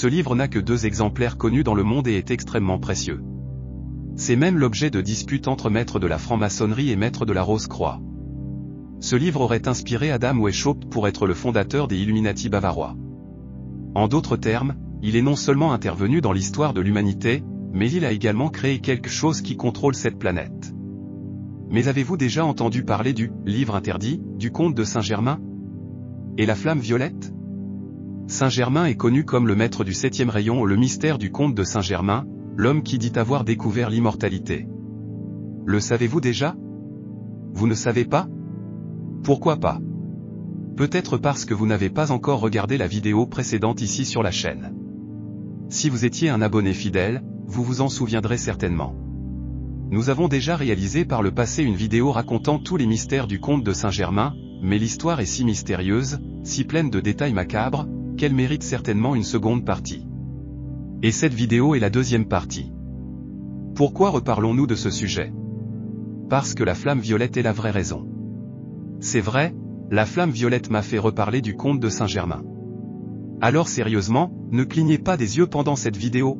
Ce livre n'a que 2 exemplaires connus dans le monde et est extrêmement précieux. C'est même l'objet de disputes entre maîtres de la franc-maçonnerie et maîtres de la Rose-Croix. Ce livre aurait inspiré Adam Weishaupt pour être le fondateur des Illuminati bavarois. En d'autres termes, il est non seulement intervenu dans l'histoire de l'humanité, mais il a également créé quelque chose qui contrôle cette planète. Mais avez-vous déjà entendu parler du « livre interdit » du comte de Saint-Germain? Et la flamme violette? Saint-Germain est connu comme le maître du 7e rayon ou le mystère du comte de Saint-Germain, l'homme qui dit avoir découvert l'immortalité. Le savez-vous déjà? Vous ne savez pas? Pourquoi pas? Peut-être parce que vous n'avez pas encore regardé la vidéo précédente ici sur la chaîne. Si vous étiez un abonné fidèle, vous vous en souviendrez certainement. Nous avons déjà réalisé par le passé une vidéo racontant tous les mystères du comte de Saint-Germain, mais l'histoire est si mystérieuse, si pleine de détails macabres, qu'elle mérite certainement une seconde partie. Et cette vidéo est la 2e partie. Pourquoi reparlons-nous de ce sujet? Parce que la flamme violette est la vraie raison. C'est vrai, la flamme violette m'a fait reparler du comte de Saint-Germain. Alors sérieusement, ne clignez pas des yeux pendant cette vidéo.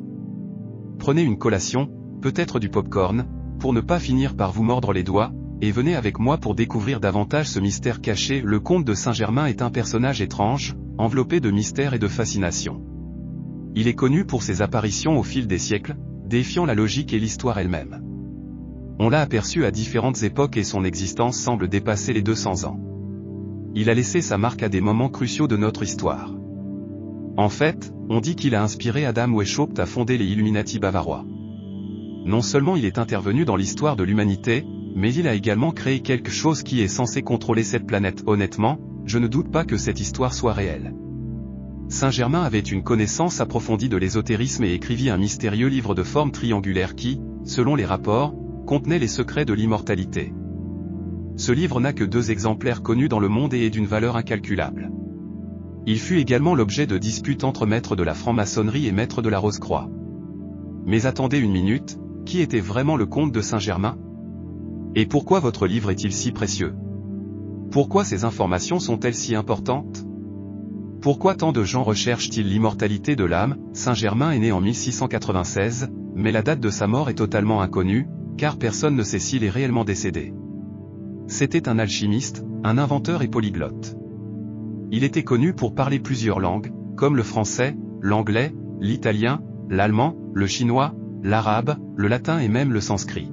Prenez une collation, peut-être du popcorn, pour ne pas finir par vous mordre les doigts, et venez avec moi pour découvrir davantage ce mystère caché. Le comte de Saint-Germain est un personnage étrange, enveloppé de mystère et de fascination. Il est connu pour ses apparitions au fil des siècles, défiant la logique et l'histoire elle-même. On l'a aperçu à différentes époques et son existence semble dépasser les 200 ans. Il a laissé sa marque à des moments cruciaux de notre histoire. En fait, on dit qu'il a inspiré Adam Weishaupt à fonder les Illuminati bavarois. Non seulement il est intervenu dans l'histoire de l'humanité, mais il a également créé quelque chose qui est censé contrôler cette planète. Honnêtement, je ne doute pas que cette histoire soit réelle. Saint-Germain avait une connaissance approfondie de l'ésotérisme et écrivit un mystérieux livre de forme triangulaire qui, selon les rapports, contenait les secrets de l'immortalité. Ce livre n'a que 2 exemplaires connus dans le monde et est d'une valeur incalculable. Il fut également l'objet de disputes entre maîtres de la franc-maçonnerie et maîtres de la Rose-Croix. Mais attendez une minute, qui était vraiment le comte de Saint-Germain? Et pourquoi votre livre est-il si précieux? Pourquoi ces informations sont-elles si importantes? Pourquoi tant de gens recherchent-ils l'immortalité de l'âme? Saint-Germain est né en 1696, mais la date de sa mort est totalement inconnue, car personne ne sait s'il est réellement décédé. C'était un alchimiste, un inventeur et polyglotte. Il était connu pour parler plusieurs langues, comme le français, l'anglais, l'italien, l'allemand, le chinois, l'arabe, le latin et même le sanskrit.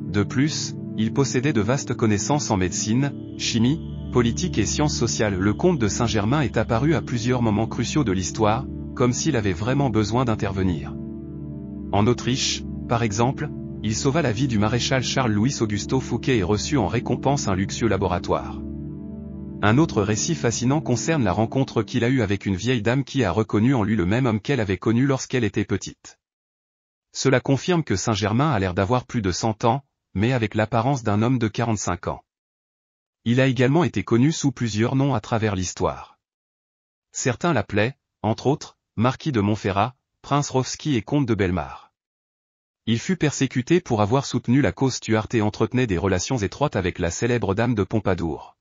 De plus, il possédait de vastes connaissances en médecine, chimie, politique et sciences sociales. Le comte de Saint-Germain est apparu à plusieurs moments cruciaux de l'histoire, comme s'il avait vraiment besoin d'intervenir. En Autriche, par exemple, il sauva la vie du maréchal Charles-Louis Augusto Fouquet et reçut en récompense un luxueux laboratoire. Un autre récit fascinant concerne la rencontre qu'il a eue avec une vieille dame qui a reconnu en lui le même homme qu'elle avait connu lorsqu'elle était petite. Cela confirme que Saint-Germain a l'air d'avoir plus de 100 ans, mais avec l'apparence d'un homme de 45 ans. Il a également été connu sous plusieurs noms à travers l'histoire. Certains l'appelaient, entre autres, marquis de Montferrat, prince Rovski et comte de Bellemare. Il fut persécuté pour avoir soutenu la cause stuarte et entretenait des relations étroites avec la célèbre dame de Pompadour.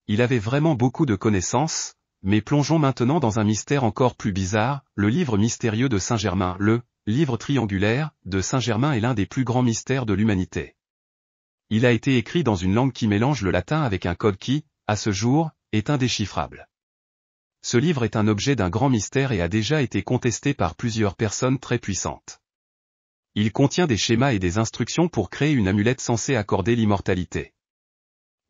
Il avait vraiment beaucoup de connaissances, mais plongeons maintenant dans un mystère encore plus bizarre, le livre mystérieux de Saint-Germain. Le livre triangulaire de Saint-Germain est l'un des plus grands mystères de l'humanité. Il a été écrit dans une langue qui mélange le latin avec un code qui, à ce jour, est indéchiffrable. Ce livre est un objet d'un grand mystère et a déjà été contesté par plusieurs personnes très puissantes. Il contient des schémas et des instructions pour créer une amulette censée accorder l'immortalité.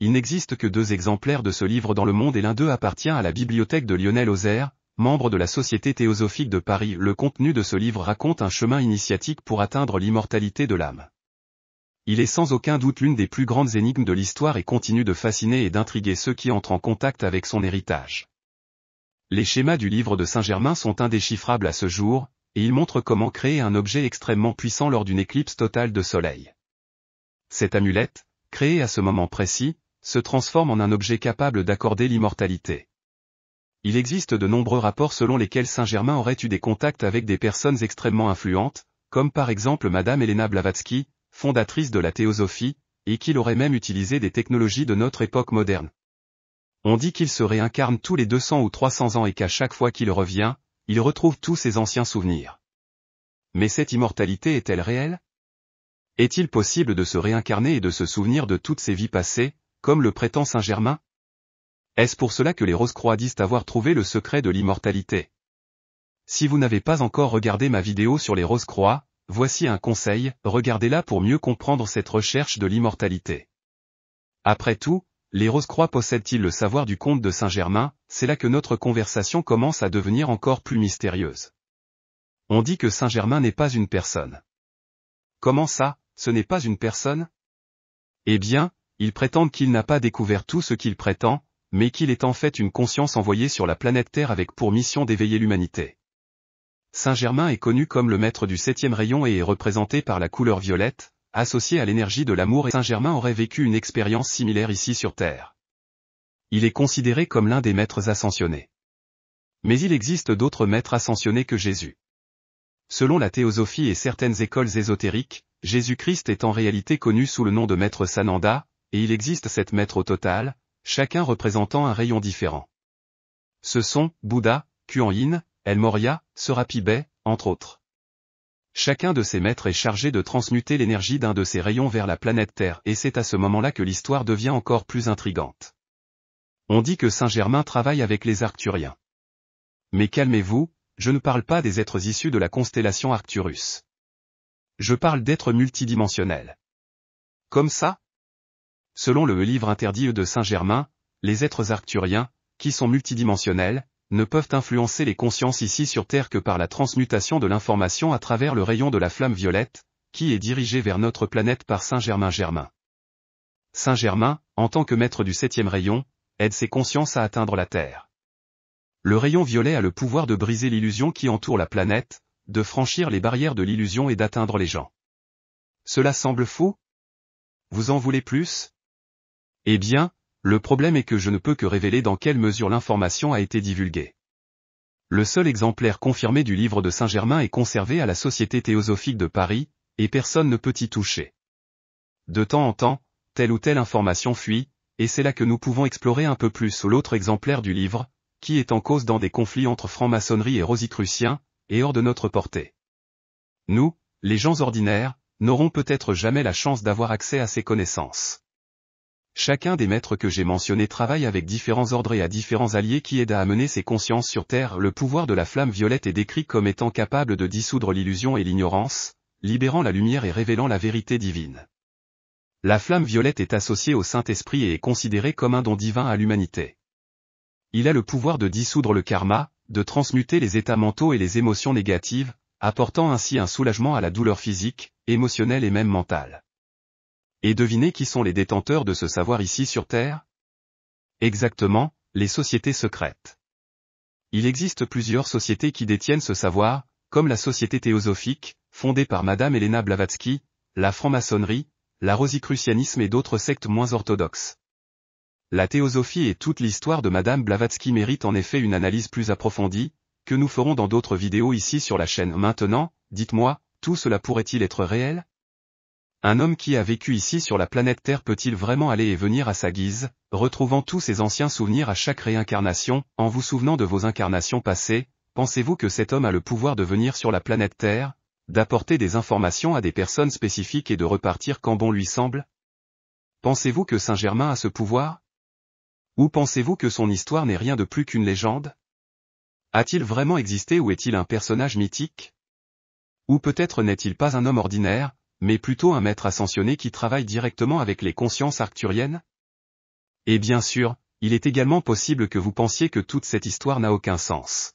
Il n'existe que 2 exemplaires de ce livre dans le monde et l'un d'eux appartient à la bibliothèque de Lionel Ozer, membre de la Société théosophique de Paris. Le contenu de ce livre raconte un chemin initiatique pour atteindre l'immortalité de l'âme. Il est sans aucun doute l'une des plus grandes énigmes de l'histoire et continue de fasciner et d'intriguer ceux qui entrent en contact avec son héritage. Les schémas du livre de Saint-Germain sont indéchiffrables à ce jour, et ils montrent comment créer un objet extrêmement puissant lors d'une éclipse totale de soleil. Cette amulette, créée à ce moment précis, se transforme en un objet capable d'accorder l'immortalité. Il existe de nombreux rapports selon lesquels Saint-Germain aurait eu des contacts avec des personnes extrêmement influentes, comme par exemple Madame Helena Blavatsky, fondatrice de la théosophie, et qu'il aurait même utilisé des technologies de notre époque moderne. On dit qu'il se réincarne tous les 200 ou 300 ans et qu'à chaque fois qu'il revient, il retrouve tous ses anciens souvenirs. Mais cette immortalité est-elle réelle? Est-il possible de se réincarner et de se souvenir de toutes ses vies passées, comme le prétend Saint Germain? Est-ce pour cela que les Rose-Croix disent avoir trouvé le secret de l'immortalité? Si vous n'avez pas encore regardé ma vidéo sur les Rose-Croix, voici un conseil, regardez-la pour mieux comprendre cette recherche de l'immortalité. Après tout, les Rose-Croix possèdent-ils le savoir du conte de Saint Germain? C'est là que notre conversation commence à devenir encore plus mystérieuse. On dit que Saint Germain n'est pas une personne. Comment ça, ce n'est pas une personne? Eh bien, ils prétendent qu'il n'a pas découvert tout ce qu'il prétend, mais qu'il est en fait une conscience envoyée sur la planète Terre avec pour mission d'éveiller l'humanité. Saint Germain est connu comme le maître du 7e rayon et est représenté par la couleur violette, associée à l'énergie de l'amour, et Saint Germain aurait vécu une expérience similaire ici sur Terre. Il est considéré comme l'un des maîtres ascensionnés. Mais il existe d'autres maîtres ascensionnés que Jésus. Selon la théosophie et certaines écoles ésotériques, Jésus-Christ est en réalité connu sous le nom de maître Sananda, et il existe 7 maîtres au total, chacun représentant un rayon différent. Ce sont Bouddha, Kuan Yin, El Morya, Serapi Bey, entre autres. Chacun de ces maîtres est chargé de transmuter l'énergie d'un de ces rayons vers la planète Terre, et c'est à ce moment-là que l'histoire devient encore plus intrigante. On dit que Saint Germain travaille avec les Arcturiens. Mais calmez-vous, je ne parle pas des êtres issus de la constellation Arcturus. Je parle d'êtres multidimensionnels. Comme ça? Selon le livre interdit de Saint Germain, les êtres arcturiens, qui sont multidimensionnels, ne peuvent influencer les consciences ici sur Terre que par la transmutation de l'information à travers le rayon de la flamme violette, qui est dirigé vers notre planète par Saint Germain. Saint Germain, en tant que maître du 7e rayon, aide ses consciences à atteindre la Terre. Le rayon violet a le pouvoir de briser l'illusion qui entoure la planète, de franchir les barrières de l'illusion et d'atteindre les gens. Cela semble fou? Vous en voulez plus? Eh bien, le problème est que je ne peux que révéler dans quelle mesure l'information a été divulguée. Le seul exemplaire confirmé du livre de Saint Germain est conservé à la Société théosophique de Paris, et personne ne peut y toucher. De temps en temps, telle ou telle information fuit, et c'est là que nous pouvons explorer un peu plus l'autre exemplaire du livre, qui est en cause dans des conflits entre franc-maçonnerie et rosicruciens, et hors de notre portée. Nous, les gens ordinaires, n'aurons peut-être jamais la chance d'avoir accès à ces connaissances. Chacun des maîtres que j'ai mentionnés travaille avec différents ordres et à différents alliés qui aident à amener ces consciences sur Terre. Le pouvoir de la flamme violette est décrit comme étant capable de dissoudre l'illusion et l'ignorance, libérant la lumière et révélant la vérité divine. La flamme violette est associée au Saint-Esprit et est considérée comme un don divin à l'humanité. Il a le pouvoir de dissoudre le karma, de transmuter les états mentaux et les émotions négatives, apportant ainsi un soulagement à la douleur physique, émotionnelle et même mentale. Et devinez qui sont les détenteurs de ce savoir ici sur Terre? Exactement, les sociétés secrètes. Il existe plusieurs sociétés qui détiennent ce savoir, comme la Société théosophique, fondée par Madame Helena Blavatsky, la franc-maçonnerie, la rosicrucianisme et d'autres sectes moins orthodoxes. La théosophie et toute l'histoire de Madame Blavatsky méritent en effet une analyse plus approfondie, que nous ferons dans d'autres vidéos ici sur la chaîne. Maintenant, dites-moi, tout cela pourrait-il être réel? Un homme qui a vécu ici sur la planète Terre peut-il vraiment aller et venir à sa guise, retrouvant tous ses anciens souvenirs à chaque réincarnation, en vous souvenant de vos incarnations passées? Pensez-vous que cet homme a le pouvoir de venir sur la planète Terre, d'apporter des informations à des personnes spécifiques et de repartir quand bon lui semble? Pensez-vous que Saint Germain a ce pouvoir? Ou pensez-vous que son histoire n'est rien de plus qu'une légende? A-t-il vraiment existé ou est-il un personnage mythique? Ou peut-être n'est-il pas un homme ordinaire, mais plutôt un maître ascensionné qui travaille directement avec les consciences arcturiennes? Et bien sûr, il est également possible que vous pensiez que toute cette histoire n'a aucun sens.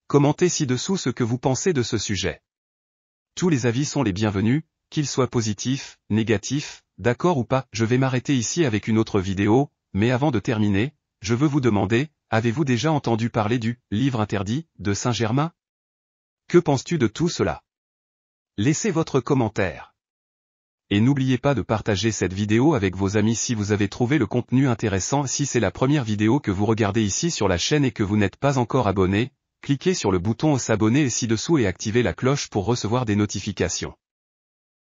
Commentez ci-dessous ce que vous pensez de ce sujet. Tous les avis sont les bienvenus, qu'ils soient positifs, négatifs, d'accord ou pas. Je vais m'arrêter ici avec une autre vidéo, mais avant de terminer, je veux vous demander, avez-vous déjà entendu parler du « livre interdit » de Saint Germain? Que penses-tu de tout cela? Laissez votre commentaire. Et n'oubliez pas de partager cette vidéo avec vos amis si vous avez trouvé le contenu intéressant. Si c'est la première vidéo que vous regardez ici sur la chaîne et que vous n'êtes pas encore abonné, cliquez sur le bouton s'abonner ci-dessous et activez la cloche pour recevoir des notifications.